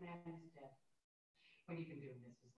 man is dead. What you can do in this is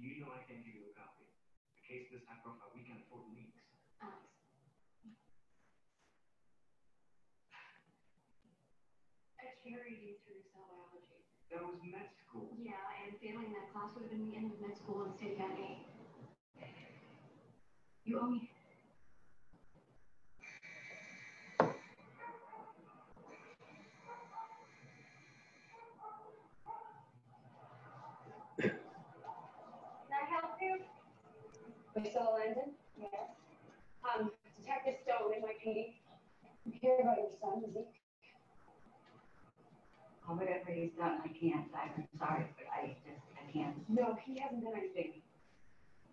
you know I can give you a copy. In case this high profile, we can afford leaks. Alex. I carried you through cell biology. That was med school. Yeah, and failing that class would have been the end of med school in the state of Maine. You owe me. Can I help you? Priscilla Landon? Yes. Detective Stone, NYPD. You care about your son, is he? Oh, whatever he's done, I can't. I'm sorry, but I can't. No, he hasn't done anything.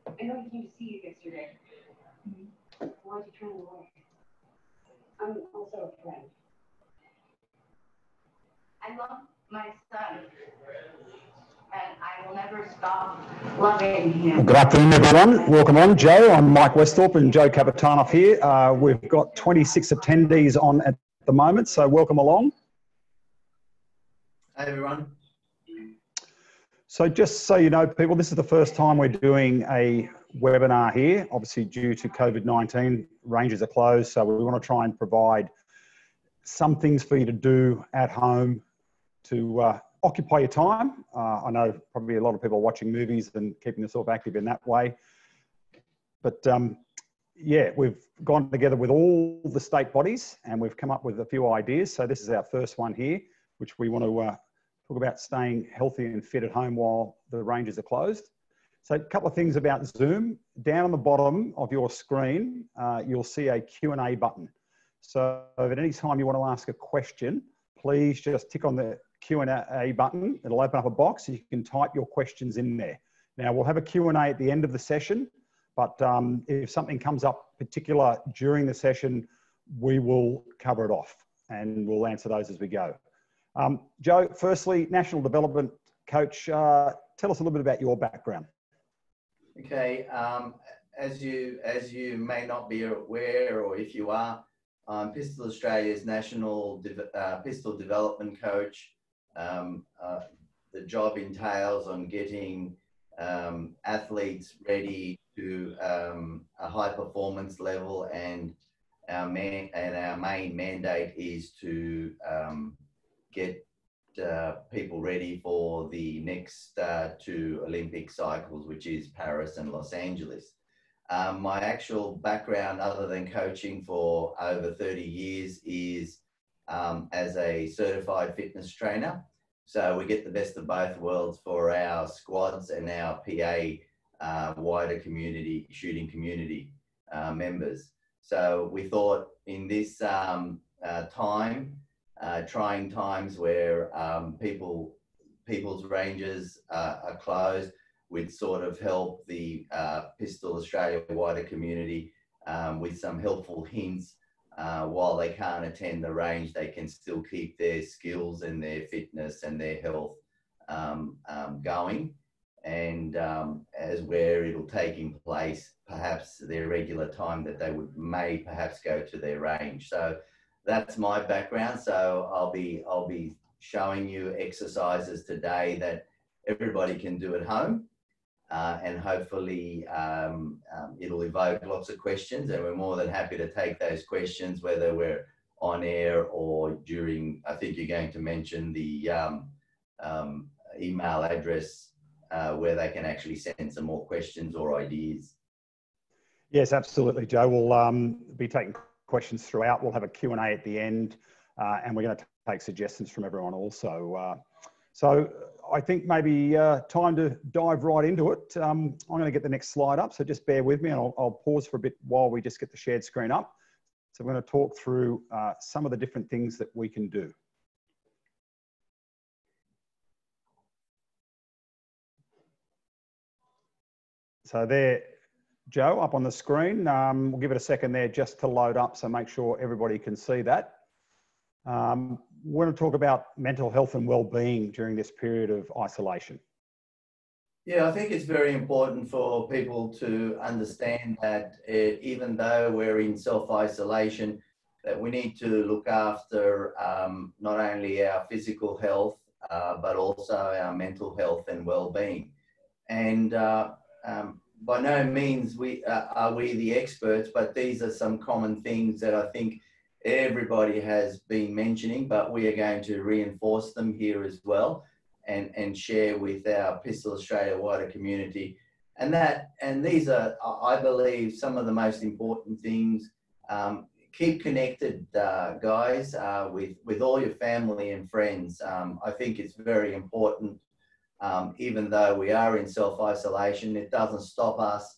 I know he came to see you yesterday. Mm-hmm. Why'd you turn him away? I'm also a friend. I love my son, and I will never stop loving him. Good afternoon, everyone. Welcome on, Joe. I'm Mike Westhorpe and Joe Capitanoff here. We've got 26 attendees on at the moment, so welcome along. Hi, everyone. So just so you know, people, this is the first time we're doing a webinar here. Obviously, due to COVID-19, ranges are closed, so we want to try and provide some things for you to do at home to occupy your time. I know probably a lot of people are watching movies and keeping themselves active in that way. But yeah, we've gone together with all the state bodies and we've come up with a few ideas. So this is our first one here, which we want to talk about staying healthy and fit at home while the ranges are closed. So a couple of things about Zoom. Down on the bottom of your screen, you'll see a Q&A button. So if at any time you want to ask a question, please just tick on the Q&A button. It'll open up a box and you can type your questions in there. Now we'll have a Q&A at the end of the session, but if something comes up particular during the session, we will cover it off and we'll answer those as we go. Joe, firstly, National Development Coach, tell us a little bit about your background. Okay, as you may not be aware, or if you are, I'm Pistol Australia's National Pistol Development Coach. The job entails on getting athletes ready to a high performance level, and our main mandate is to get people ready for the next two Olympic cycles, which is Paris and Los Angeles. My actual background, other than coaching for over 30 years, is as a certified fitness trainer. So we get the best of both worlds for our squads and our PA wider community, shooting community members. So we thought in this trying times where people's ranges are closed, we'd sort of help the Pistol Australia wider community with some helpful hints. While they can't attend the range, they can still keep their skills and their fitness and their health going. And as where it'll take in place, perhaps their regular time that they may perhaps go to their range. So that's my background. So I'll be showing you exercises today that everybody can do at home. And hopefully it'll evoke lots of questions, and we're more than happy to take those questions, whether we're on air or during. I think you're going to mention the email address where they can actually send some more questions or ideas. Yes, absolutely, Joe. We'll be taking questions throughout. We'll have a Q&A at the end, and we're going to take suggestions from everyone also. So I think maybe time to dive right into it. I'm going to get the next slide up, so just bear with me, and I'll pause for a bit while we just get the shared screen up. So I'm going to talk through some of the different things that we can do. So there, Joe, up on the screen. We'll give it a second there just to load up, so make sure everybody can see that. We're going to talk about mental health and well-being during this period of isolation. Yeah, I think it's very important for people to understand that even though we're in self-isolation, that we need to look after not only our physical health, but also our mental health and well-being. And by no means are we the experts, but these are some common things that I think everybody has been mentioning, but we are going to reinforce them here as well and share with our Pistol Australia wider community. And these are, I believe, some of the most important things. Keep connected, guys, with all your family and friends. I think it's very important. Even though we are in self-isolation, it doesn't stop us.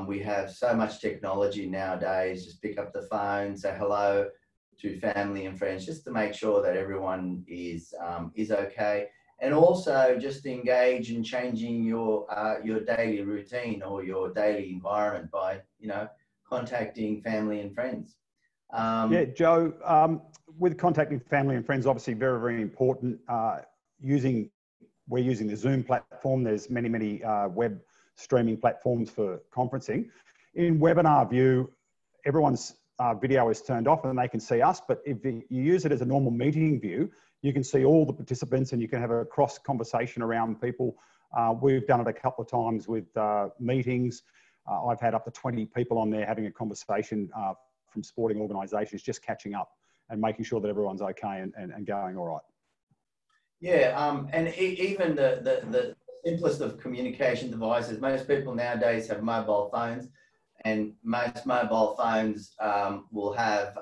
We have so much technology nowadays. Just pick up the phone, say hello to family and friends, just to make sure that everyone is okay. And also just engage in changing your daily routine or your daily environment by, contacting family and friends. Yeah, Joe, with contacting family and friends, obviously very, very important. We're using the Zoom platform. There's many web streaming platforms for conferencing. In webinar view, everyone's video is turned off and they can see us, but if you use it as a normal meeting view, you can see all the participants and you can have a cross conversation around people. We've done it a couple of times with meetings. I've had up to 20 people on there having a conversation from sporting organisations, just catching up and making sure that everyone's okay and going all right. Yeah, and even the simplest of communication devices, most people nowadays have mobile phones, and most mobile phones will have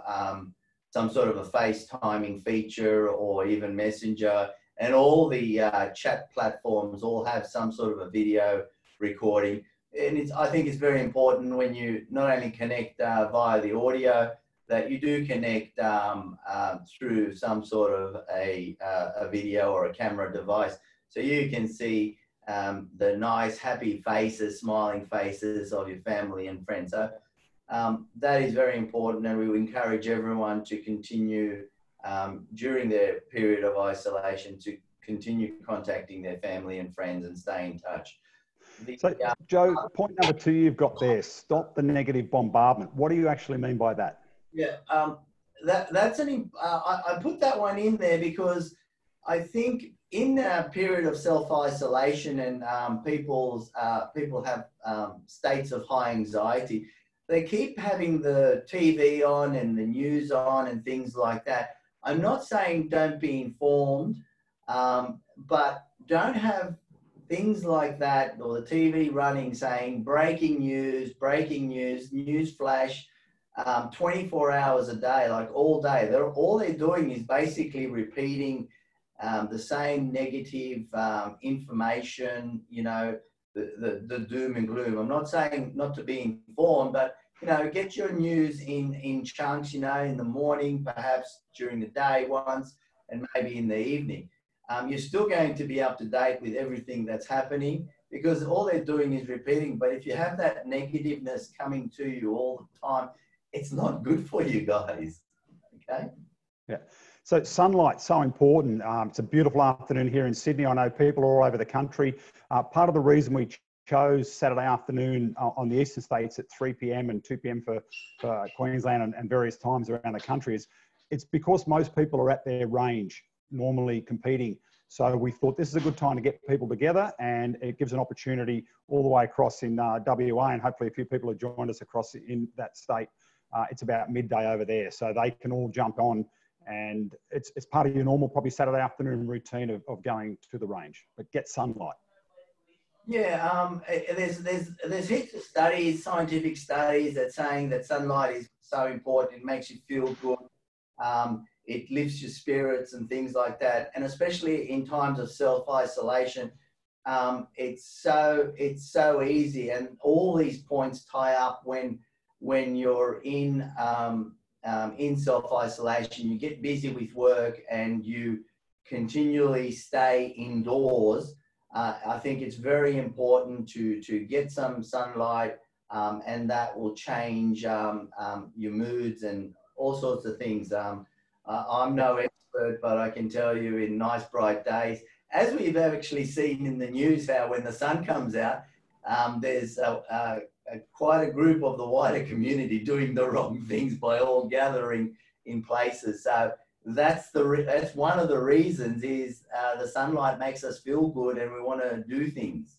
some sort of a FaceTiming feature or even Messenger, and all the chat platforms all have some sort of a video recording. And I think it's very important when you not only connect via the audio, that you do connect through some sort of a video or a camera device, so you can see the nice, happy faces, smiling faces of your family and friends. So that is very important, and we encourage everyone to continue during their period of isolation to continue contacting their family and friends and stay in touch. So, Joe, point number 2 you've got there, stop the negative bombardment. What do you actually mean by that? Yeah, I put that one in there because I think in a period of self-isolation and people have states of high anxiety, they keep having the TV on and the news on and things like that. I'm not saying don't be informed, but don't have things like that or the TV running saying breaking news, news flash, 24 hours a day, like all day. All they're doing is basically repeating the same negative information, the doom and gloom. I'm not saying not to be informed, but, get your news in chunks, in the morning, perhaps during the day once, and maybe in the evening. You're still going to be up to date with everything that's happening because all they're doing is repeating. But if you have that negativeness coming to you all the time, it's not good for you guys. Okay. Yeah. So sunlight's so important. It's a beautiful afternoon here in Sydney. I know people all over the country. Part of the reason we chose Saturday afternoon on the eastern states at 3 p.m. and 2 p.m. for Queensland and various times around the country is it's because most people are at their range normally competing. So we thought this is a good time to get people together, and it gives an opportunity all the way across in WA, and hopefully a few people have joined us across in that state. It's about midday over there, so they can all jump on, and it's part of your normal probably Saturday afternoon routine of going to the range, but get sunlight. Yeah, there's heaps of studies, scientific studies that saying that sunlight is so important. It makes you feel good. It lifts your spirits and things like that. And especially in times of self-isolation, it's so easy. And all these points tie up when you're in self-isolation. You get busy with work and you continually stay indoors. I think it's very important to get some sunlight, and that will change your moods and all sorts of things. I'm no expert, but I can tell you in nice bright days, as we've actually seen in the news, how when the sun comes out, there's quite a group of the wider community doing the wrong things by all gathering in places. So that's one of the reasons is the sunlight makes us feel good and we want to do things.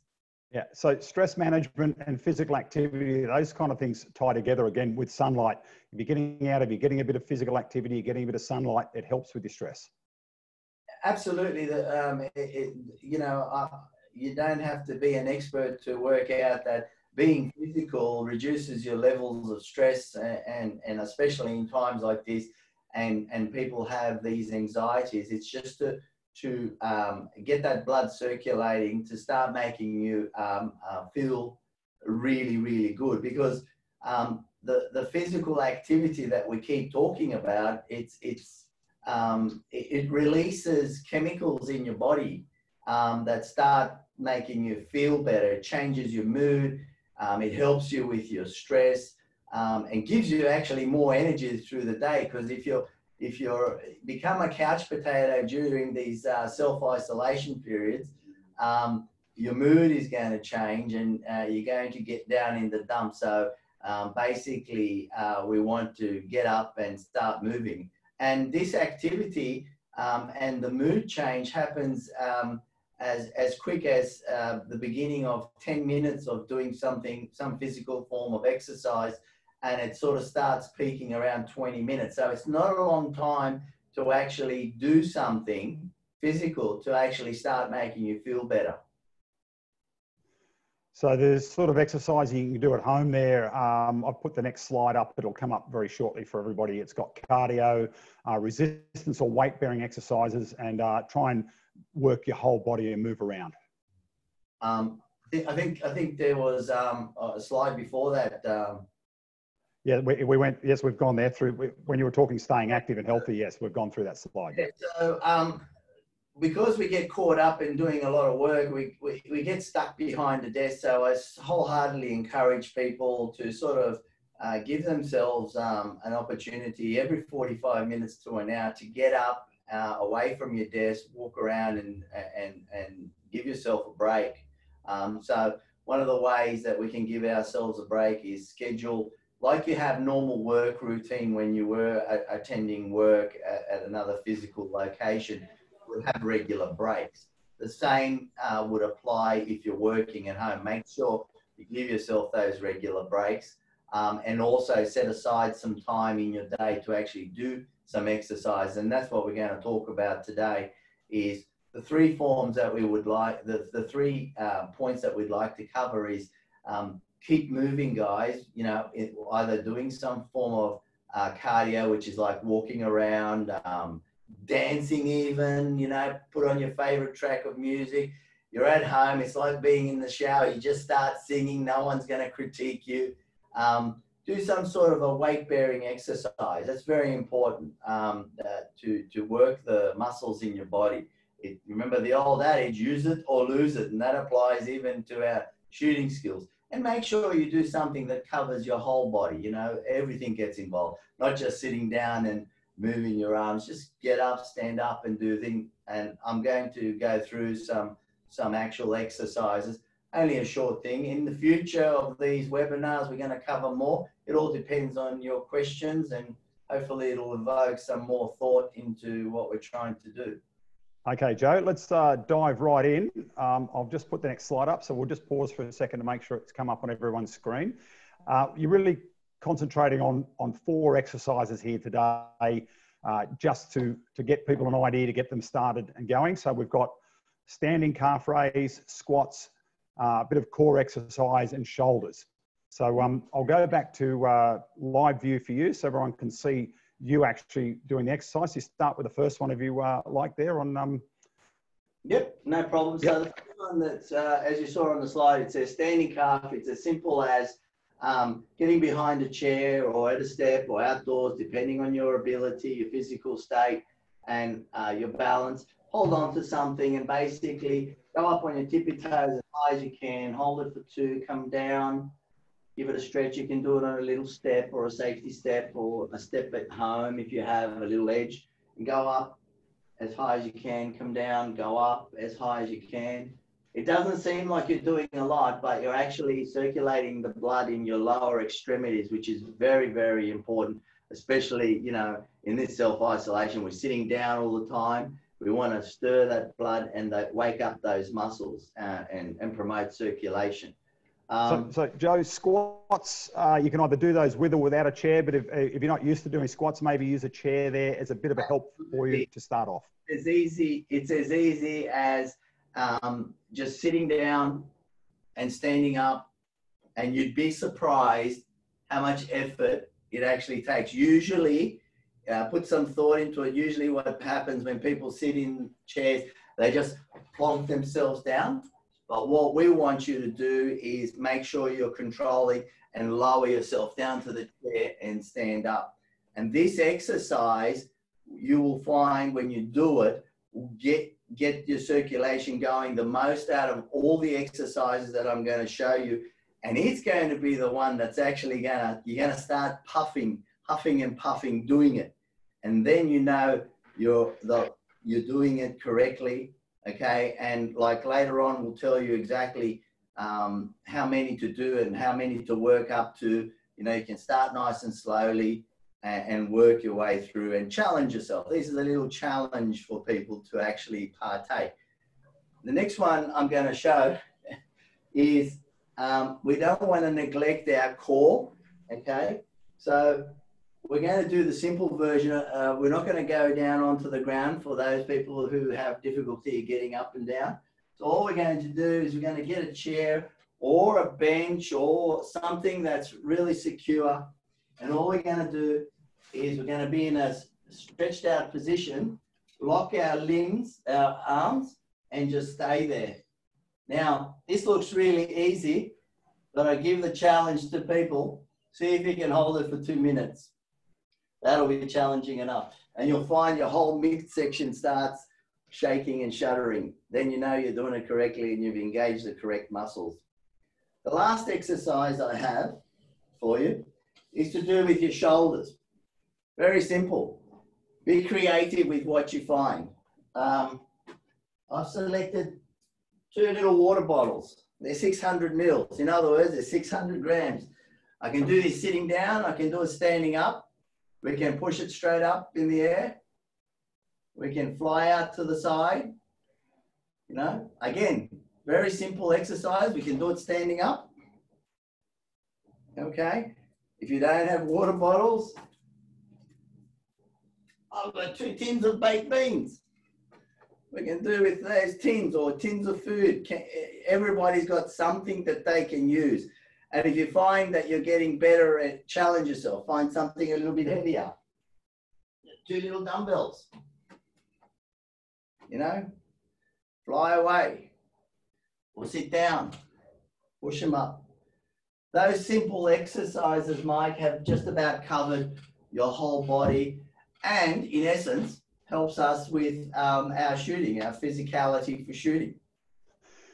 Yeah, so stress management and physical activity, those kind of things tie together again with sunlight. If you're getting out, if you're getting a bit of physical activity, you're getting a bit of sunlight, it helps with your stress. Absolutely. You don't have to be an expert to work out that being physical reduces your levels of stress, and especially in times like this, and people have these anxieties. It's just to get that blood circulating, to start making you feel really, really good, because the physical activity that we keep talking about, it releases chemicals in your body that start making you feel better. It changes your mood. It helps you with your stress, and gives you actually more energy through the day. Because if you're become a couch potato during these self-isolation periods, your mood is going to change, and you're going to get down in the dumps. So basically, we want to get up and start moving. And this activity and the mood change happens as quick as the beginning of 10 minutes of doing some physical form of exercise, and it sort of starts peaking around 20 minutes. So it's not a long time to actually do something physical to actually start making you feel better. So there's sort of exercise you can do at home there. I've put the next slide up. It'll come up very shortly for everybody. It's got cardio, resistance or weight-bearing exercises, and try and work your whole body and move around. I think there was a slide before that. Yeah, we went. Yes, we've gone there through when you were talking staying active and healthy. Yes, we've gone through that slide. Yeah. So because we get caught up in doing a lot of work, we get stuck behind a desk. So I wholeheartedly encourage people to sort of give themselves an opportunity every 45 minutes to an hour to get up away from your desk, walk around and give yourself a break. So one of the ways that we can give ourselves a break is schedule, like you have normal work routine when you were attending work at another physical location, we'll have regular breaks. The same would apply if you're working at home. Make sure you give yourself those regular breaks, and also set aside some time in your day to actually do some exercise. And that's what we're going to talk about today, is the three forms that we would like, the 3 points that we'd like to cover is keep moving, guys, either doing some form of cardio, which is like walking around, dancing even, put on your favorite track of music. You're at home, it's like being in the shower, you just start singing, no one's going to critique you. Do some sort of a weight-bearing exercise. That's very important to work the muscles in your body. remember the old adage, use it or lose it. And that applies even to our shooting skills. And make sure you do something that covers your whole body. You know, everything gets involved, not just sitting down and moving your arms. Just get up, stand up and do things. And I'm going to go through some actual exercises, only a short thing. In the future of these webinars, we're going to cover more. It all depends on your questions, and hopefully it'll evoke some more thought into what we're trying to do. Okay, Joe, let's dive right in. I'll just put the next slide up. So we'll just pause for a second to make sure it's come up on everyone's screen. You're really concentrating on 4 exercises here today, just to get people an idea, to get them started and going. So we've got standing calf raise, squats, a bit of core exercise and shoulders. So I'll go back to live view for you so everyone can see you actually doing the exercise. You start with the first one if you like there on... Yep, no problem. Yep. So the first one that's, as you saw on the slide, it says standing calf. It's as simple as getting behind a chair or at a step or outdoors, depending on your ability, your physical state and your balance. Hold on to something and basically go up on your tippy toes as high as you can, hold it for 2, come down, give it a stretch. You can do it on a little step or a safety step or a step at home if you have a little edge, and go up as high as you can, come down, go up as high as you can. It doesn't seem like you're doing a lot, but you're actually circulating the blood in your lower extremities, which is very, very important, especially, you know, in this self-isolation. We're sitting down all the time. We want to stir that blood and wake up those muscles and promote circulation. So Joe, squats, you can either do those with or without a chair, but if you're not used to doing squats, maybe use a chair there as a bit of a help for you to start off. It's as easy as just sitting down and standing up, and you'd be surprised how much effort it actually takes. Usually, put some thought into it. Usually what happens when people sit in chairs, they just plonk themselves down. But what we want you to do is make sure you're controlling and lower yourself down to the chair and stand up. And this exercise, you will find when you do it, will get your circulation going the most out of all the exercises that I'm going to show you. And it's going to be the one that's actually you're going to start huffing and puffing doing it. And then you know you're doing it correctly. Okay, and like later on, we'll tell you exactly how many to do and how many to work up to. You know, you can start nice and slowly and work your way through and challenge yourself. This is a little challenge for people to actually partake. The next one I'm going to show is we don't want to neglect our core. Okay, so we're going to do the simple version. We're not going to go down onto the ground for those people who have difficulty getting up and down. So all we're going to do is we're going to get a chair or a bench or something that's really secure. And all we're going to do is we're going to be in a stretched out position, lock our limbs, our arms, and just stay there. Now, this looks really easy, but I give the challenge to people. See if you can hold it for 2 minutes. That'll be challenging enough. And you'll find your whole midsection starts shaking and shuddering. Then you know you're doing it correctly and you've engaged the correct muscles. The last exercise I have for you is to do with your shoulders. Very simple. Be creative with what you find. I've selected 2 little water bottles. They're 600 mils. In other words, they're 600 grams. I can do this sitting down. I can do it standing up. We can push it straight up in the air. We can fly out to the side. You know, again, very simple exercise. We can do it standing up. Okay. If you don't have water bottles, I've got 2 tins of baked beans. We can do with those tins or tins of food. Everybody's got something that they can use. And if you find that you're getting better at, challenge yourself, find something a little bit heavier. 2 little dumbbells, you know, fly away or sit down, push them up. Those simple exercises, Mike, have just about covered your whole body. And in essence, helps us with our shooting, our physicality for shooting.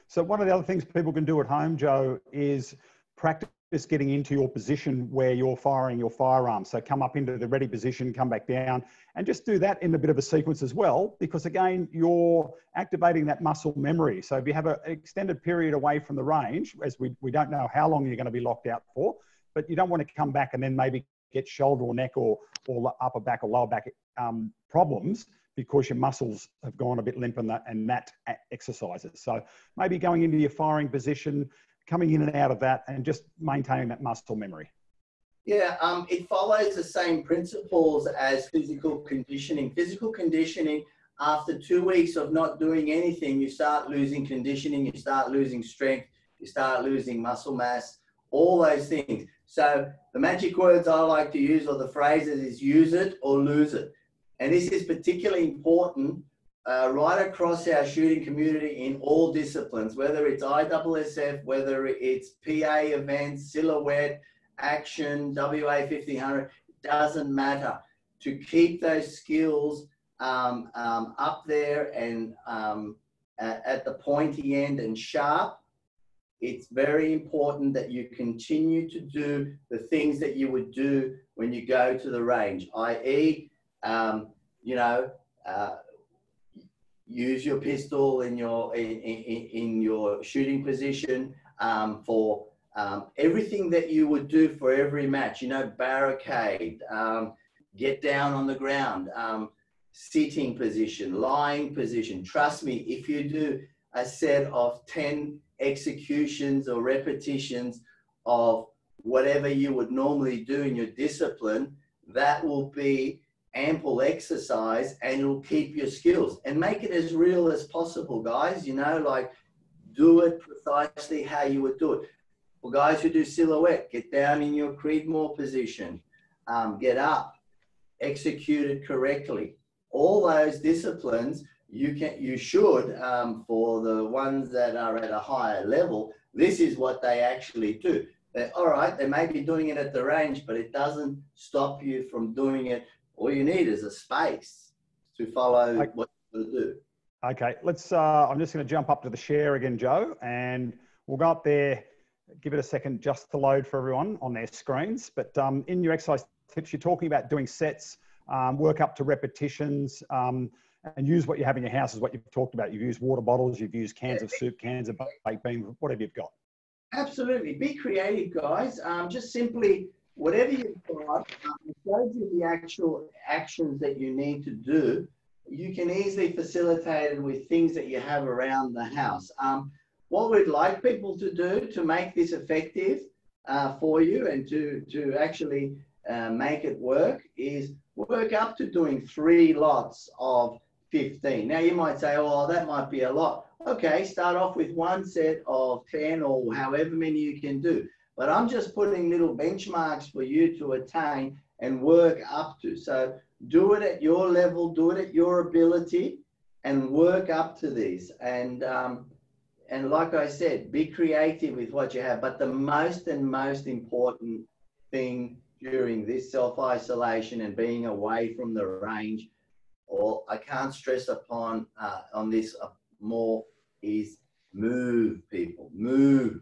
So one of the other things people can do at home, Joe, is practice getting into your position where you're firing your firearm. So come up into the ready position, come back down, and just do that in a bit of a sequence as well, because again, you're activating that muscle memory. So if you have an extended period away from the range, as we don't know how long you're going to be locked out for, but you don't want to come back and then maybe get shoulder or neck or upper back or lower back problems because your muscles have gone a bit limp and that exercises. So maybe going into your firing position, coming in and out of that, and just maintaining that muscle memory. Yeah, it follows the same principles as physical conditioning. Physical conditioning, after 2 weeks of not doing anything, you start losing conditioning, you start losing strength, you start losing muscle mass, all those things. So the magic words I like to use, or the phrases, is use it or lose it. And this is particularly important right across our shooting community in all disciplines, whether it's ISSF, whether it's PA events, silhouette, action, WA 1500, doesn't matter. To keep those skills up there and at the pointy end and sharp, it's very important that you continue to do the things that you would do when you go to the range, i.e., use your pistol in your shooting position for everything that you would do for every match. Barricade, get down on the ground, sitting position, lying position. Trust me, if you do a set of 10 executions or repetitions of whatever you would normally do in your discipline, that will be ample exercise and it'll keep your skills. And make it as real as possible, guys. Like, do it precisely how you would do it. For guys who do silhouette, get down in your Creedmoor position, get up, execute it correctly. All those disciplines, you should, for the ones that are at a higher level, this is what they actually do. All right, they may be doing it at the range, but it doesn't stop you from doing it. All you need is a space to follow what you do. Okay, I'm just going to jump up to the share again, Joe, and we'll go up there, give it a second just to load for everyone on their screens. But in your exercise tips, you're talking about doing sets, work up to repetitions, and use what you have in your house is what you've talked about. You've used water bottles, you've used cans of soup, cans of baked beans, whatever you've got. Absolutely. Be creative, guys. Just simply, whatever you've got, it shows you the actual actions that you need to do. You can easily facilitate it with things that you have around the house. What we'd like people to do to make this effective for you and to actually make it work is work up to doing 3 lots of 15. Now you might say, oh, that might be a lot. Okay, start off with 1 set of 10 or however many you can do. But I'm just putting little benchmarks for you to attain and work up to. So do it at your level, do it at your ability, and work up to these. And like I said, be creative with what you have. But the most important thing during this self-isolation and being away from the range, or I can't stress upon on this more, is move, people, move.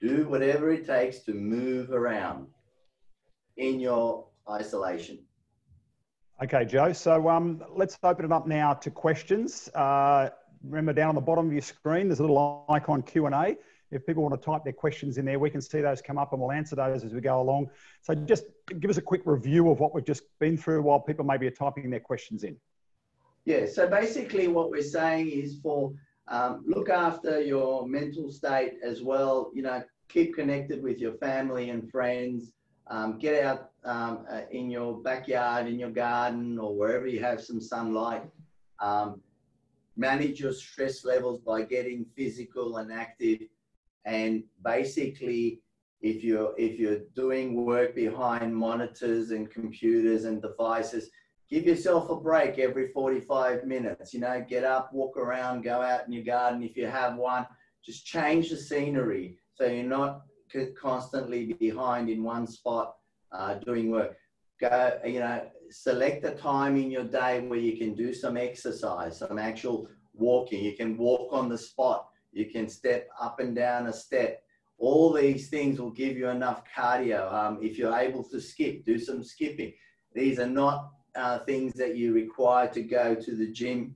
Do whatever it takes to move around in your isolation. Okay, Joe. So let's open it up now to questions. Remember, down on the bottom of your screen, there's a little icon Q&A. If people want to type their questions in there, we can see those come up and we'll answer those as we go along. So just give us a quick review of what we've just been through while people maybe are typing their questions in. Yeah, so basically what we're saying is for look after your mental state as well. Keep connected with your family and friends. Get out in your backyard, in your garden, or wherever you have some sunlight. Manage your stress levels by getting physical and active. And basically, if you're doing work behind monitors and computers and devices, give yourself a break every 45 minutes. Get up, walk around, go out in your garden if you have one. Just change the scenery so you're not constantly behind in one spot doing work. go, you know, select a time in your day where you can do some exercise, some actual walking. You can walk on the spot. You can step up and down a step. All these things will give you enough cardio. If you're able to skip, do some skipping. These are not things that you require to go to the gym,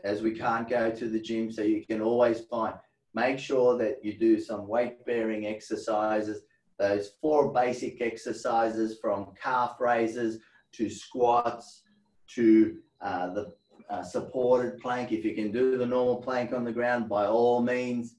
as we can't go to the gym, so you can always find. Make sure that you do some weight-bearing exercises, those 4 basic exercises from calf raises to squats to the supported plank. If you can do the normal plank on the ground, by all means.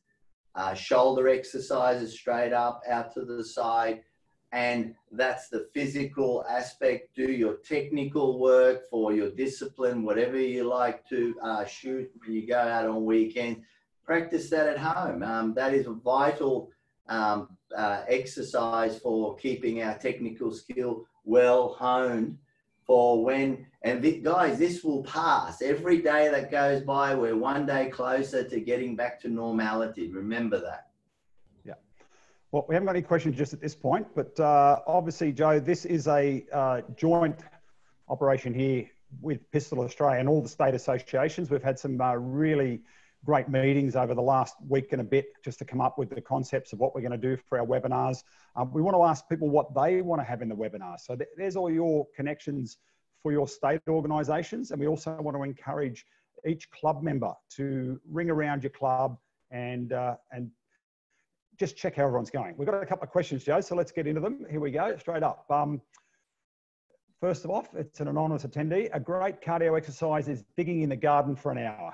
Shoulder exercises straight up, out to the side. And that's the physical aspect. Do your technical work for your discipline, whatever you like to shoot when you go out on weekends. Practice that at home. That is a vital exercise for keeping our technical skill well honed for when, and guys, this will pass. Every day that goes by, we're one day closer to getting back to normality. Remember that. Yeah. Well, we haven't got any questions just at this point, but obviously, Joe, this is a joint operation here with Pistol Australia and all the state associations. We've had some really great meetings over the last week and a bit just to come up with the concepts of what we're going to do for our webinars. We want to ask people what they want to have in the webinar. So there's all your connections for your state organisations. And we also want to encourage each club member to ring around your club and just check how everyone's going. We've got a couple of questions, Joe, so let's get into them. Here we go, straight up. First of all, it's an anonymous attendee. A great cardio exercise is digging in the garden for an hour.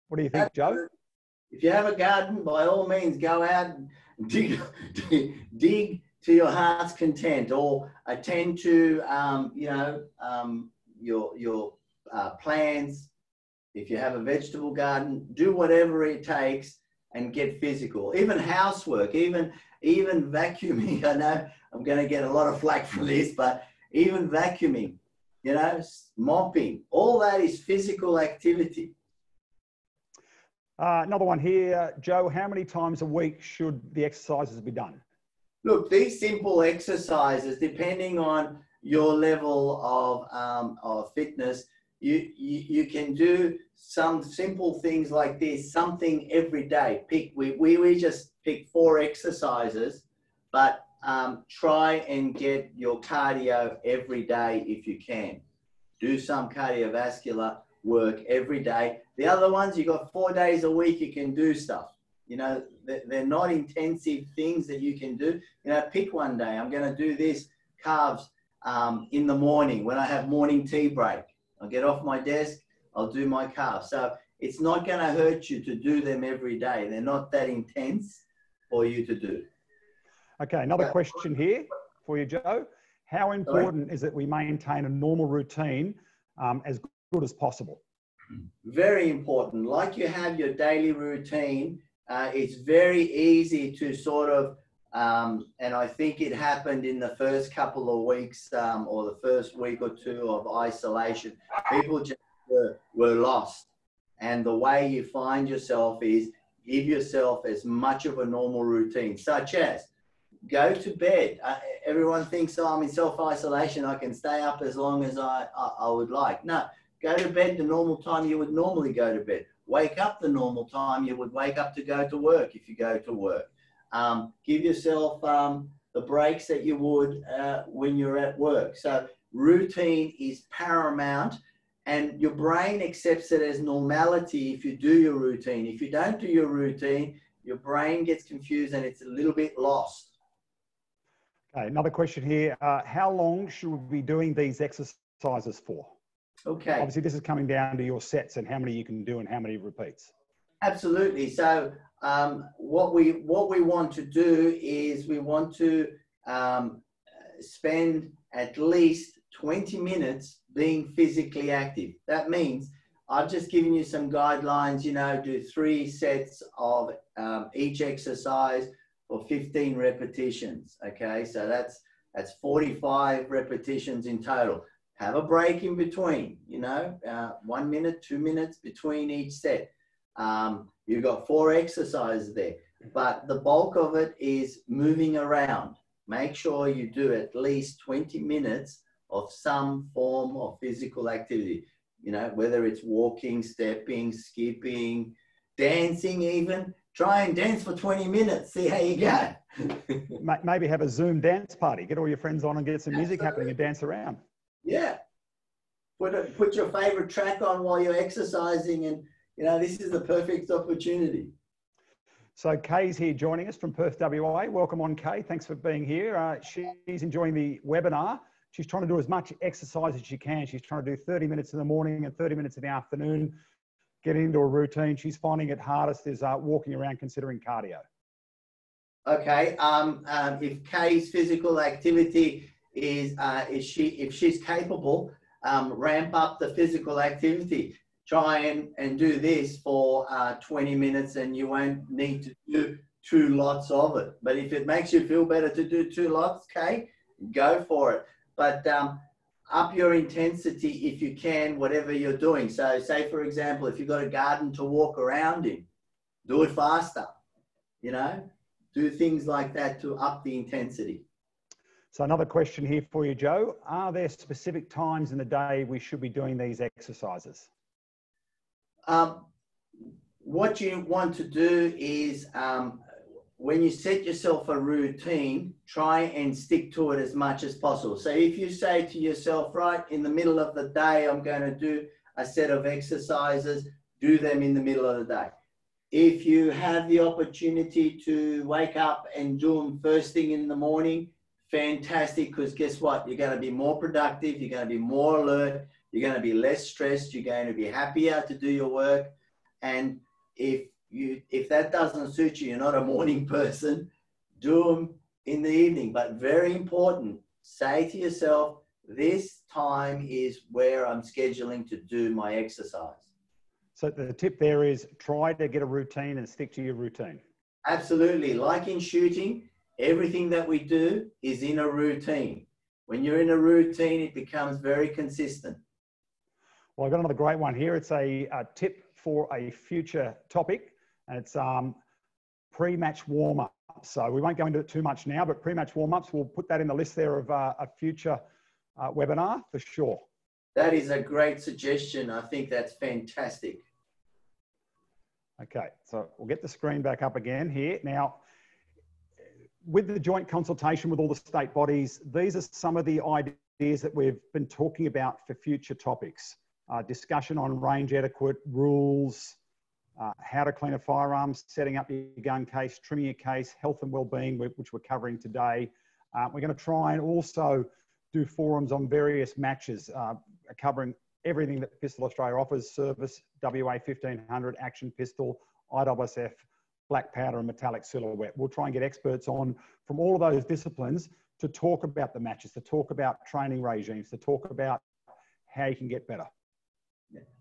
What do you think, Joe? If you have a garden, by all means, go out and dig to your heart's content, or attend to, your plants. If you have a vegetable garden, do whatever it takes and get physical. Even housework, even vacuuming. I know I'm going to get a lot of flack for this, but even vacuuming, you know, mopping, all that is physical activity. Another one here, Joe, how many times a week should the exercises be done? Look, these simple exercises, depending on your level of fitness, you can do some simple things like this, something every day. We just pick 4 exercises, but try and get your cardio every day if you can. Do some cardiovascular work every day. The other ones, you got 4 days a week you can do stuff. You know, they're not intensive things that you can do. You know, pick one day. I'm going to do this calves in the morning when I have morning tea break. I'll get off my desk, I'll do my calves. So it's not going to hurt you to do them every day. They're not that intense for you to do. Okay, another question here for you, Joe. How important is it we maintain a normal routine as good as possible? Very important. Like you have your daily routine, it's very easy to sort of, and I think it happened in the first couple of weeks or the first week or 2 of isolation. People just were lost. And the way you find yourself is give yourself as much of a normal routine, such as go to bed. Everyone thinks, oh, I'm in self-isolation, I can stay up as long as I would like. No, go to bed the normal time you would normally go to bed. Wake up the normal time you would wake up to go to work if you go to work. Give yourself the breaks that you would when you're at work. So routine is paramount, and your brain accepts it as normality if you do your routine. If you don't do your routine, your brain gets confused and it's a little bit lost. Okay, another question here. How long should we be doing these exercises for? Okay. Obviously, this is coming down to your sets and how many you can do and how many repeats. Absolutely. So what we want to do is we want to spend at least 20 minutes being physically active. That means I've just given you some guidelines, you know, do 3 sets of each exercise for 15 repetitions. Okay, so that's 45 repetitions in total. Have a break in between, you know, 1 minute, 2 minutes between each set. You've got 4 exercises there, but the bulk of it is moving around. Make sure you do at least 20 minutes of some form of physical activity, you know, whether it's walking, stepping, skipping, dancing even. Try and dance for 20 minutes, see how you go. Maybe have a Zoom dance party, get all your friends on and get some music happening and dance around. Yeah. Put your favorite track on while you're exercising, and, you know, this is the perfect opportunity. So Kay's here joining us from Perth, WA. Welcome on, Kay. Thanks for being here. She's enjoying the webinar. She's trying to do as much exercise as she can. She's trying to do 30 minutes in the morning and 30 minutes in the afternoon, get into a routine. She's finding it hardest is walking around, considering cardio. Okay. If Kay's physical activity is if she's capable, ramp up the physical activity. Try and do this for 20 minutes, and you won't need to do 2 lots of it. But if it makes you feel better to do 2 lots, Kay, go for it. But up your intensity if you can, whatever you're doing. So say, for example, if you've got a garden to walk around in, do it faster, you know, do things like that to up the intensity. So another question here for you, Joe. Are there specific times in the day we should be doing these exercises? What you want to do is when you set yourself a routine, try and stick to it as much as possible. So if you say to yourself, right, in the middle of the day, I'm going to do a set of exercises, do them in the middle of the day. If you have the opportunity to wake up and do them first thing in the morning, fantastic, because guess what? You're going to be more productive, you're going to be more alert, you're going to be less stressed, you're going to be happier to do your work. And if that doesn't suit you, you're not a morning person, do them in the evening. But very important, say to yourself, this time is where I'm scheduling to do my exercise. So the tip there is try to get a routine and stick to your routine. Absolutely. Like in shooting, everything that we do is in a routine. When you're in a routine, it becomes very consistent. Well, I've got another great one here. It's a tip for a future topic, and it's pre-match warm-up. So we won't go into it too much now, but pre-match warm-ups, we'll put that in the list there of a future webinar for sure. That is a great suggestion. I think that's fantastic. Okay, so we'll get the screen back up again here. Now, with the joint consultation with all the state bodies, these are some of the ideas that we've been talking about for future topics. Discussion on range etiquette, rules, how to clean a firearm, setting up your gun case, trimming your case, health and wellbeing, which we're covering today. We're going to try and also do forums on various matches, covering everything that Pistol Australia offers: service, WA 1500, action pistol, ISSF, black powder and metallic silhouette. We'll try and get experts on from all of those disciplines to talk about the matches, to talk about training regimes, to talk about how you can get better.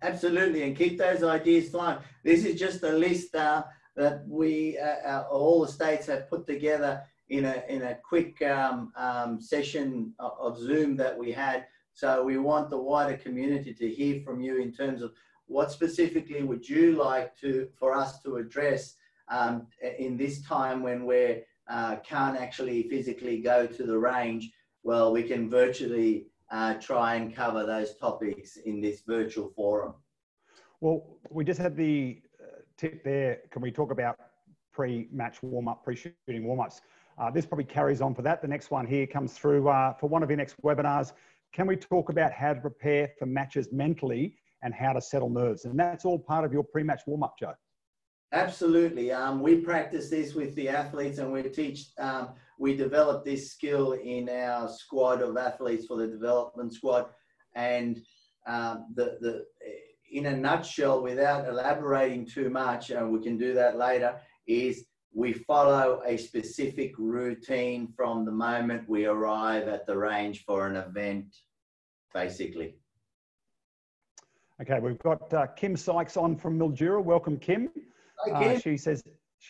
Absolutely, and keep those ideas flowing. This is just a list that we, all the states have put together in a quick session of Zoom that we had. So we want the wider community to hear from you in terms of what specifically would you like for us to address in this time when we can't actually physically go to the range. Well, we can virtually try and cover those topics in this virtual forum. Well, we just had the tip there. Can we talk about pre-match warm-up, pre-shooting warm-ups? This probably carries on for that. The next one here comes through for one of your next webinars. Can we talk about how to prepare for matches mentally and how to settle nerves? And that's all part of your pre-match warm-up, Joe. Absolutely. We practice this with the athletes, and we develop this skill in our squad of athletes for the development squad. And in a nutshell, without elaborating too much, and we can do that later, is we follow a specific routine from the moment we arrive at the range for an event, basically. Okay, we've got Kim Sykes on from Mildura. Welcome, Kim. Hi, Kim. She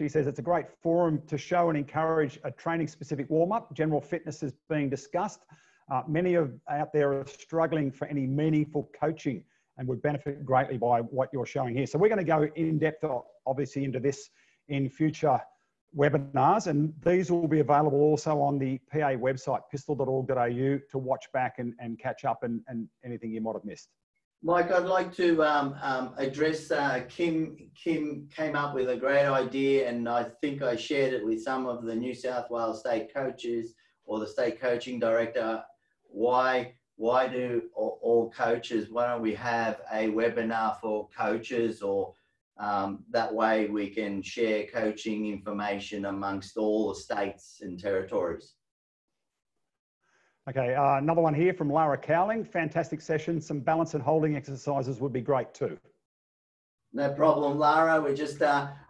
says it's a great forum to show and encourage a training-specific warm-up. General fitness is being discussed. Many out there are struggling for any meaningful coaching and would benefit greatly by what you're showing here. So we're going to go in depth, obviously, into this in future webinars, and these will be available also on the PA website, pistol.org.au, to watch back and catch up and anything you might have missed. Mike, I'd like to address Kim. Kim came up with a great idea, and I think I shared it with some of the New South Wales state coaches or the state coaching director. Why do all coaches, why don't we have a webinar for coaches, or that way we can share coaching information amongst all the states and territories? Okay, another one here from Lara Cowling. Fantastic session. Some balance and holding exercises would be great too. No problem, Lara. We just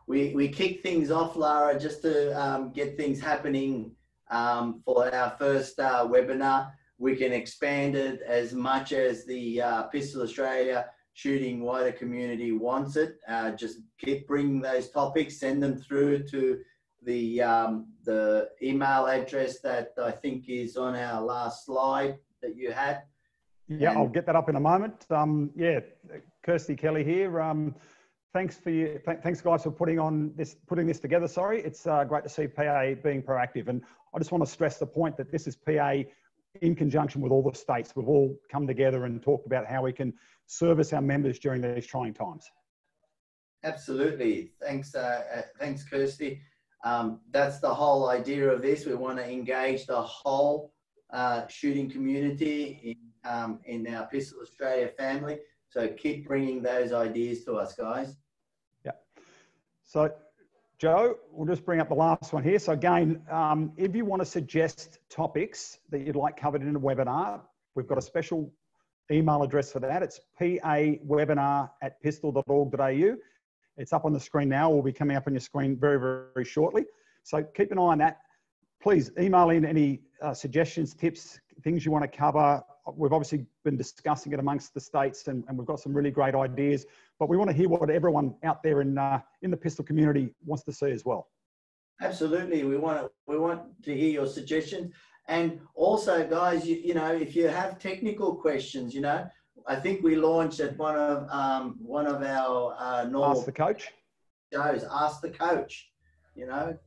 we kick things off, Lara, just to get things happening for our first webinar. We can expand it as much as the Pistol Australia shooting wider community wants it. Just keep bringing those topics, send them through to the email address that I think is on our last slide that you had. Yeah, I'll get that up in a moment. Yeah, Kirsty Kelly here. Thanks guys for putting this together. Sorry, it's great to see PA being proactive, and I just want to stress the point that this is PA in conjunction with all the states. We've all come together and talked about how we can service our members during these trying times. Absolutely. Thanks, thanks, Kirsty. That's the whole idea of this. We want to engage the whole shooting community in our Pistol Australia family. So keep bringing those ideas to us, guys. Yeah. So, Joe, we'll just bring up the last one here. So again, if you want to suggest topics that you'd like covered in a webinar, we've got a special email address for that. It's pawebinar@pistol.org.au. It's up on the screen now. Will be coming up on your screen very, very shortly. So keep an eye on that. Please email in any suggestions, tips, things you want to cover. We've obviously been discussing it amongst the states, and we've got some really great ideas, but we want to hear what everyone out there in the pistol community wants to see as well. Absolutely. We want to hear your suggestions. And also, guys, you know, if you have technical questions, you know, I think we launched at one of our normal Ask the Coach shows. Ask the Coach. You know.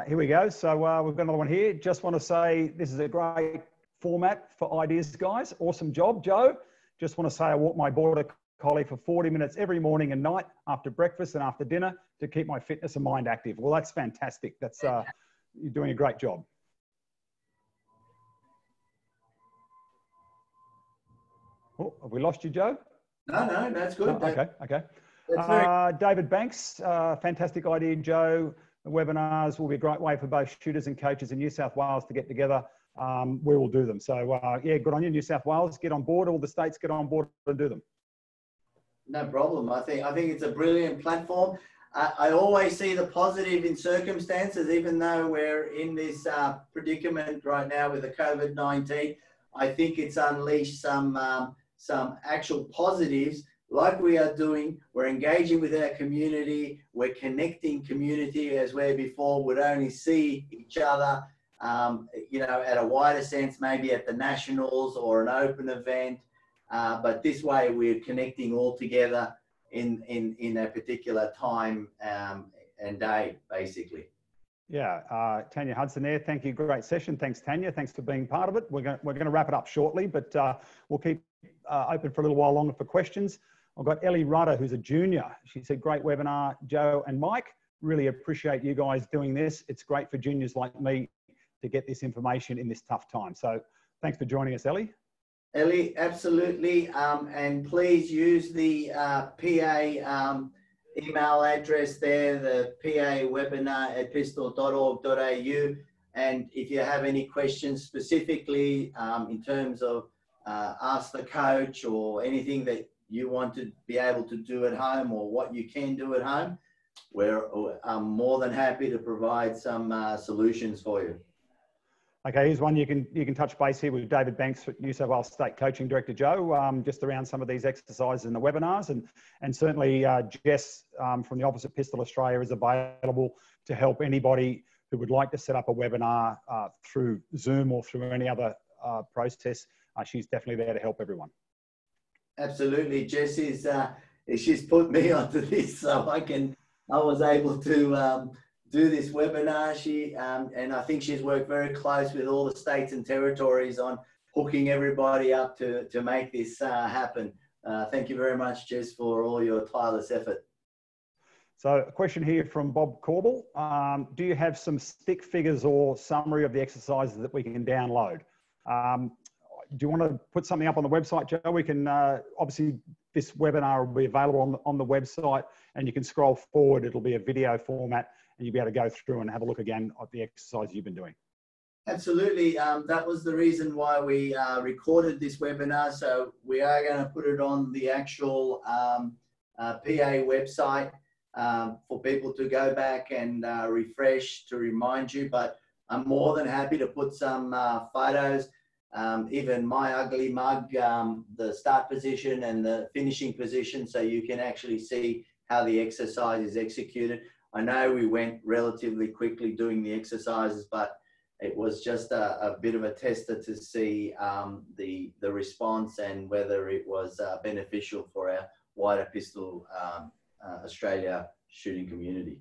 Here we go. So we've got another one here. Just want to say this is a great format for ideas, guys. Awesome job, Joe. Just want to say I walk my border collie for 40 minutes every morning and night after breakfast and after dinner to keep my fitness and mind active. Well, that's fantastic. That's you're doing a great job. Oh, have we lost you, Joe? No, that's good. Oh, okay. That's David Banks, fantastic idea, Joe. The webinars will be a great way for both shooters and coaches in New South Wales to get together. We will do them. So yeah, good on you, New South Wales. Get on board. All the states get on board and do them. No problem. I think it's a brilliant platform. I always see the positive in circumstances, even though we're in this predicament right now with the COVID-19. I think it's unleashed some actual positives, like we are doing. We're engaging with our community. We're connecting community as where before would only see each other, you know, at a wider sense, maybe at the nationals or an open event. But this way we're connecting all together in a particular time and day, basically. Yeah, Tanya Hudson there. Thank you. Great session. Thanks, Tanya. Thanks for being part of it. We're going to wrap it up shortly, but we'll keep open for a little while longer for questions. I've got Ellie Rudder, who's a junior. She said, great webinar, Joe and Mike. Really appreciate you guys doing this. It's great for juniors like me to get this information in this tough time. So thanks for joining us, Ellie. Ellie, absolutely. And please use the PA email address there, the pawebinar@pistol.org.au. And if you have any questions specifically in terms of ask the coach or anything that you want to be able to do at home or what you can do at home, I'm more than happy to provide some solutions for you. Okay, here's one you can touch base here with David Banks, New South Wales State Coaching Director Joe, just around some of these exercises in the webinars, and certainly Jess from the Office of Pistol Australia is available to help anybody who would like to set up a webinar through Zoom or through any other process. She's definitely there to help everyone. Absolutely, Jess is she's put me onto this, so I was able to do this webinar. And I think she's worked very close with all the states and territories on hooking everybody up to make this happen. Thank you very much, Jess, for all your tireless effort. So a question here from Bob Corbell. Do you have some stick figures or summary of the exercises that we can download? Do you want to put something up on the website, Joe? We can, obviously this webinar will be available on the website, and you can scroll forward. It'll be a video format and you'll be able to go through and have a look again at the exercise you've been doing. Absolutely. That was the reason why we recorded this webinar. So we are going to put it on the actual PA website for people to go back and refresh to remind you. But I'm more than happy to put some photos, even my ugly mug, the start position and the finishing position, so you can actually see how the exercise is executed. I know we went relatively quickly doing the exercises, but it was just a bit of a tester to see the response and whether it was beneficial for our wider Pistol Australia shooting community.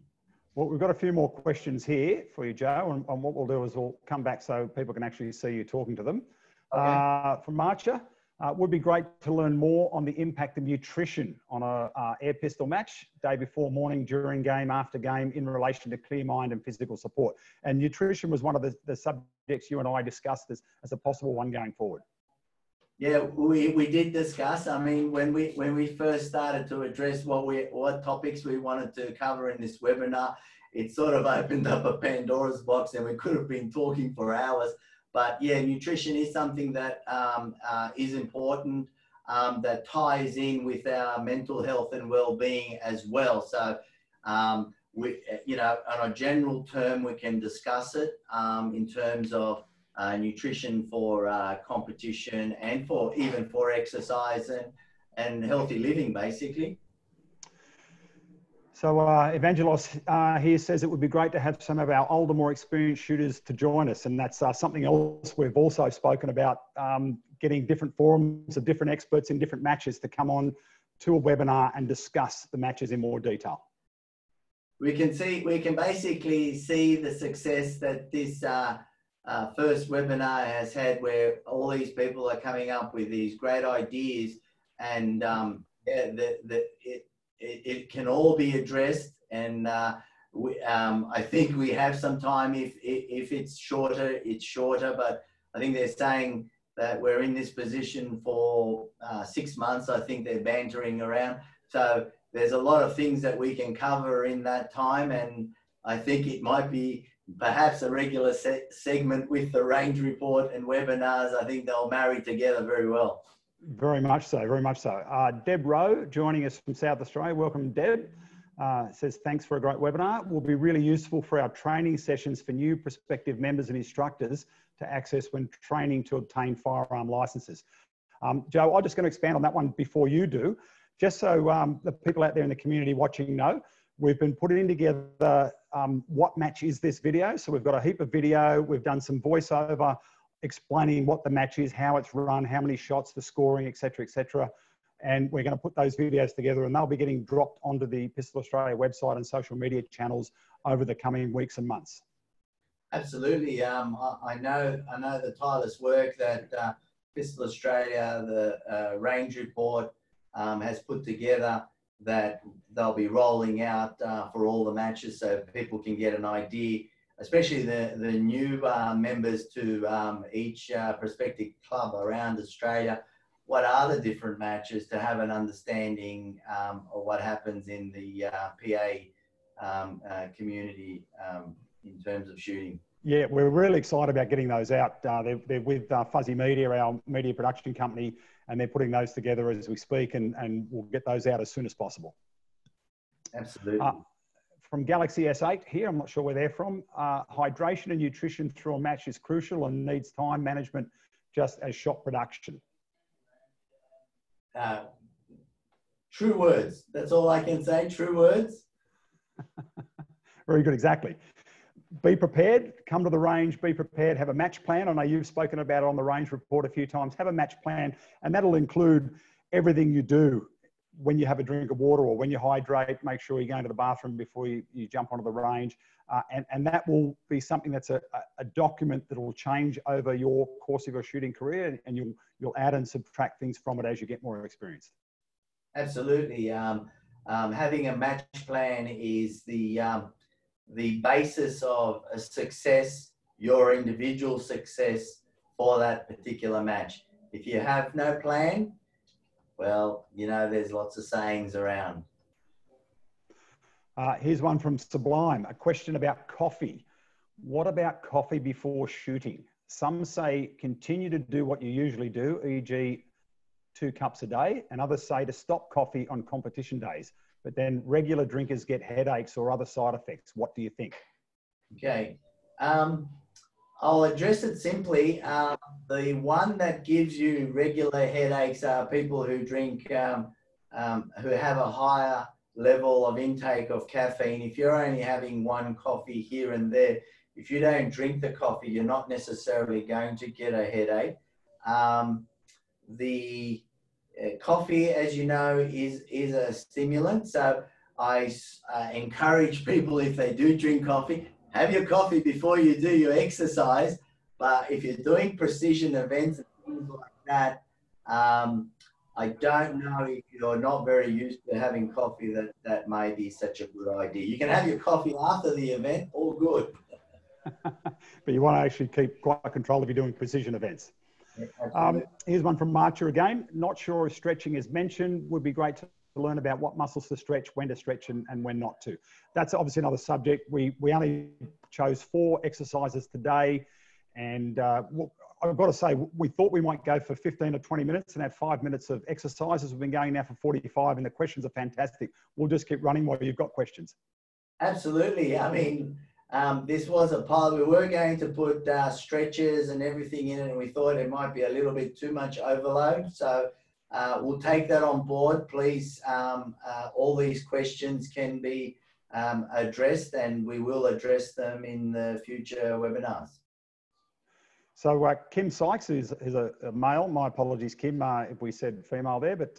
Well, we've got a few more questions here for you, Joe, and what we'll do is we'll come back so people can actually see you talking to them. Okay. From Marcia, would be great to learn more on the impact of nutrition on a air pistol match, day before, morning, during game, after game, in relation to clear mind and physical support. And nutrition was one of the subjects you and I discussed as a possible one going forward. Yeah, we did discuss. I mean, when we first started to address what topics we wanted to cover in this webinar, it sort of opened up a Pandora's box, and we could have been talking for hours. But yeah, nutrition is something that is important, that ties in with our mental health and well-being as well. So, we, you know, on a general term, we can discuss it in terms of nutrition for competition and even for exercise and healthy living, basically. So Evangelos here says it would be great to have some of our older, more experienced shooters to join us. And that's something else we've also spoken about, getting different forums of different experts in different matches to come on to a webinar and discuss the matches in more detail. We can basically see the success that this first webinar has had, where all these people are coming up with these great ideas, and it can all be addressed. And I think we have some time. If it's shorter, it's shorter. But I think they're saying that we're in this position for 6 months. I think they're bantering around. So there's a lot of things that we can cover in that time. And I think it might be perhaps a regular segment with the range report and webinars. I think they'll marry together very well. Very much so, very much so. Deb Rowe joining us from South Australia. Welcome, Deb. Says, thanks for a great webinar. Will be really useful for our training sessions for new prospective members and instructors to access when training to obtain firearm licenses. Joe, I'm just going to expand on that one before you do, just so the people out there in the community watching know. We've been putting together what match is this video. So we've got a heap of video. We've done some voiceover explaining what the match is, how it's run, how many shots, the scoring, etc., etc. And we're going to put those videos together, and they'll be getting dropped onto the Pistol Australia website and social media channels over the coming weeks and months. Absolutely. I know the tireless work that Pistol Australia, the range report, has put together, that they'll be rolling out for all the matches, so people can get an idea, especially the new members to each prospective club around Australia. What are the different matches, to have an understanding of what happens in the PA community in terms of shooting? Yeah, we're really excited about getting those out. They're with Fuzzy Media, our media production company, and they're putting those together as we speak, and we'll get those out as soon as possible. Absolutely. From Galaxy S8 here, I'm not sure where they're from. Hydration and nutrition through a match is crucial and needs time management just as shot production. True words. That's all I can say. True words. Very good, exactly. Be prepared, come to the range, be prepared, have a match plan. I know you've spoken about it on the range report a few times. Have a match plan, and that'll include everything you do when you have a drink of water or when you hydrate, make sure you're going to the bathroom before you jump onto the range. And that will be something that's a document that will change over your course of your shooting career, and you'll add and subtract things from it as you get more experienced. Absolutely. Having a match plan is the basis of a success, your individual success for that particular match. If you have no plan, well, you know, there's lots of sayings around. Here's one from Sublime, a question about coffee. What about coffee before shooting? Some say continue to do what you usually do, e.g. 2 cups a day, and others say to stop coffee on competition days, but then regular drinkers get headaches or other side effects. What do you think? Okay. I'll address it simply. The one that gives you regular headaches are people who drink, who have a higher level of intake of caffeine. If you're only having 1 coffee here and there, if you don't drink the coffee, you're not necessarily going to get a headache. The coffee, as you know, is a stimulant. So I encourage people, if they do drink coffee, have your coffee before you do your exercise. But if you're doing precision events and things like that, I don't know, if you're not very used to having coffee, that may be such a good idea. You can have your coffee after the event, all good. But you want to actually keep quite control if you're doing precision events. Yeah, here's one from Marcher again. Not sure if stretching is mentioned. Would be great to learn about what muscles to stretch, when to stretch, and when not to. That's obviously another subject. We only chose 4 exercises today, and I've got to say, we thought we might go for 15 or 20 minutes and have 5 minutes of exercises. We've been going now for 45, and the questions are fantastic. We'll just keep running while you've got questions. Absolutely. I mean, this was a part, we were going to put stretches and everything in it, and we thought it might be a little bit too much overload. So we'll take that on board. Please, all these questions can be addressed, and we will address them in the future webinars. So Kim Sykes is a male. My apologies, Kim, if we said female there. But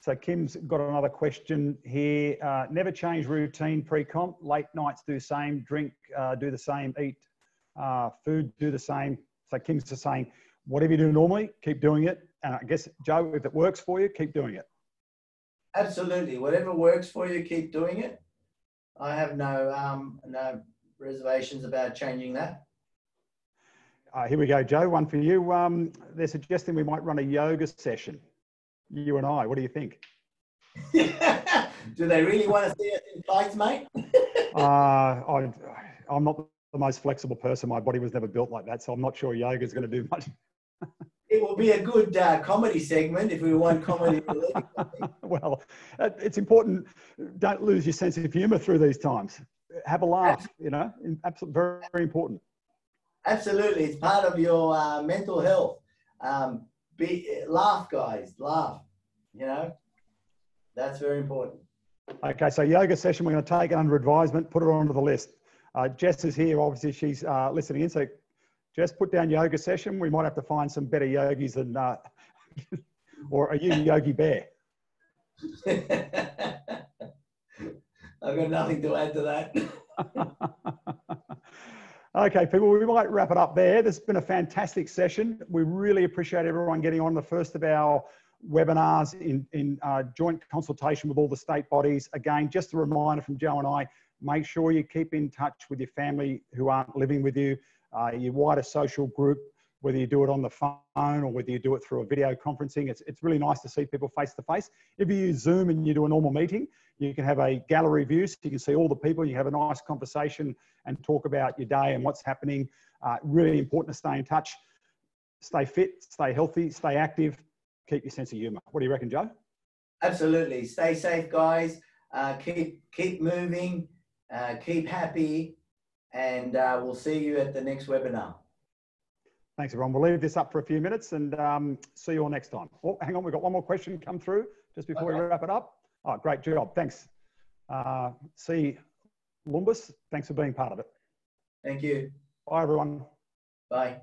so Kim's got another question here. Never change routine pre-comp. Late nights do the same. Drink, do the same. Eat food, do the same. So Kim's just saying, whatever you do normally, keep doing it. And I guess, Joe, if it works for you, keep doing it. Absolutely. Whatever works for you, keep doing it. I have no reservations about changing that. Here we go, Joe. One for you. They're suggesting we might run a yoga session. You and I. What do you think? Do they really want to see us in fights, mate? I'm not the most flexible person. My body was never built like that, so I'm not sure yoga is going to do much. It will be a good comedy segment if we want comedy. Well, it's important. Don't lose your sense of humour through these times. Have a laugh. You know, absolutely, very, very important. Absolutely, it's part of your mental health. Laugh, guys, laugh. You know, that's very important. Okay, so yoga session, we're going to take it under advisement, put it onto the list. Jess is here, obviously she's listening in, so Jess, put down yoga session. We might have to find some better yogis than, or are you Yogi Bear? I've got nothing to add to that. Okay, people, we might wrap it up there. This has been a fantastic session. We really appreciate everyone getting on the first of our webinars in joint consultation with all the state bodies. Again, just a reminder from Joe and I, make sure you keep in touch with your family who aren't living with you, your wider social group, whether you do it on the phone or whether you do it through a video conferencing. It's really nice to see people face to face. If you use Zoom and you do a normal meeting, you can have a gallery view so you can see all the people, you have a nice conversation and talk about your day and what's happening. Really important to stay in touch, stay fit, stay healthy, stay active, keep your sense of humour. What do you reckon, Joe? Absolutely. Stay safe, guys. Keep moving, keep happy, and we'll see you at the next webinar. Thanks, everyone. We'll leave this up for a few minutes and see you all next time. Oh, hang on, we've got one more question come through just before we wrap it up. Oh, great job. Thanks. See Lumbus, thanks for being part of it. Thank you. Bye, everyone. Bye.